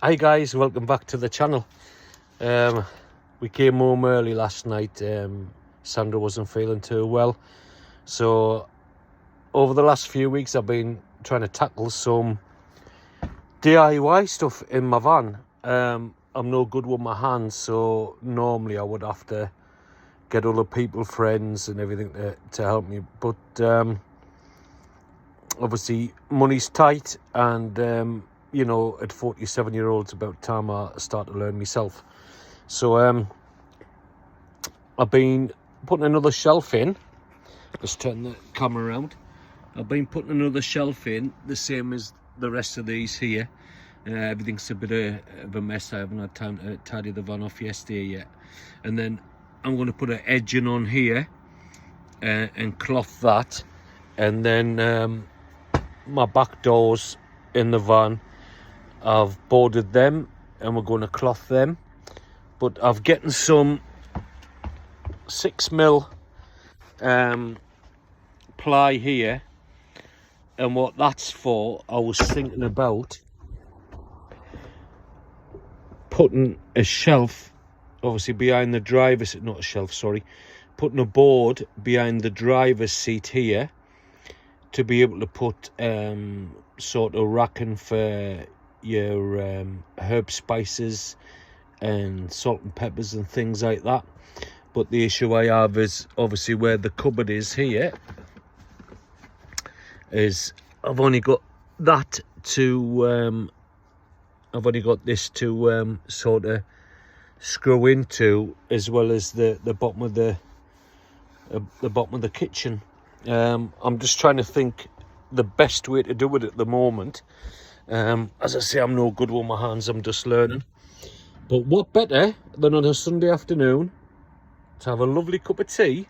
Hi guys, welcome back to the channel. We came home early last night. Sandra wasn't feeling too well, so over the last few weeks I've been trying to tackle some DIY stuff in my van. I'm no good with my hands, so normally I would have to get other people, friends and everything to help me, but obviously money's tight, and you know, at 47-year-old, it's about time I start to learn myself. So I've been putting another shelf in. Let's turn the camera around. I've been putting another shelf in, the same as the rest of these here. Everything's a bit of a mess. I haven't had time to tidy the van off yesterday yet. And then I'm going to put an edging on here and cloth that. And then my back doors in the van, I've boarded them and we're going to cloth them. But I've getting some 6mm ply here, and what that's for, I was thinking about putting a shelf obviously behind the driver's, not a shelf, sorry, putting a board behind the driver's seat here to be able to put sort of racking for your herb, spices and salt and peppers and things like that. But the issue I have is obviously where the cupboard is here, is I've only got that to I've only got this to sort of screw into, as well as the bottom of the bottom of the kitchen. I'm just trying to think the best way to do it at the moment. As I say, I'm no good with my hands, I'm just learning. But what better than on a Sunday afternoon to have a lovely cup of tea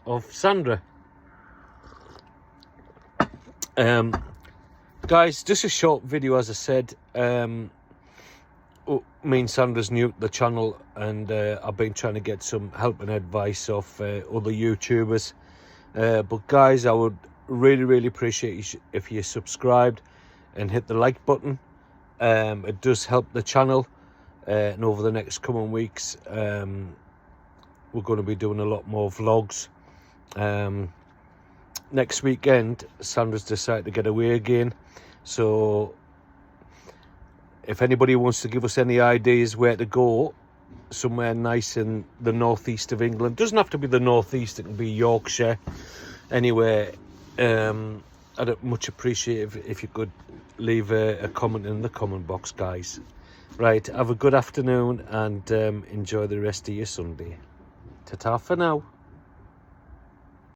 of Sandra. Guys, just a short video, as I said. Me and Sandra's new to the channel, and I've been trying to get some help and advice off other YouTubers. But guys, I would really appreciate you if you subscribed and hit the like button. It does help the channel, and over the next coming weeks we're going to be doing a lot more vlogs. Next weekend Sandra's decided to get away again, so if anybody wants to give us any ideas where to go somewhere nice in the northeast of England, doesn't have to be the northeast, it can be Yorkshire, anywhere, I'd much appreciate if you could leave a comment in the comment box, guys. Right, have a good afternoon and enjoy the rest of your Sunday. Ta-ta for now.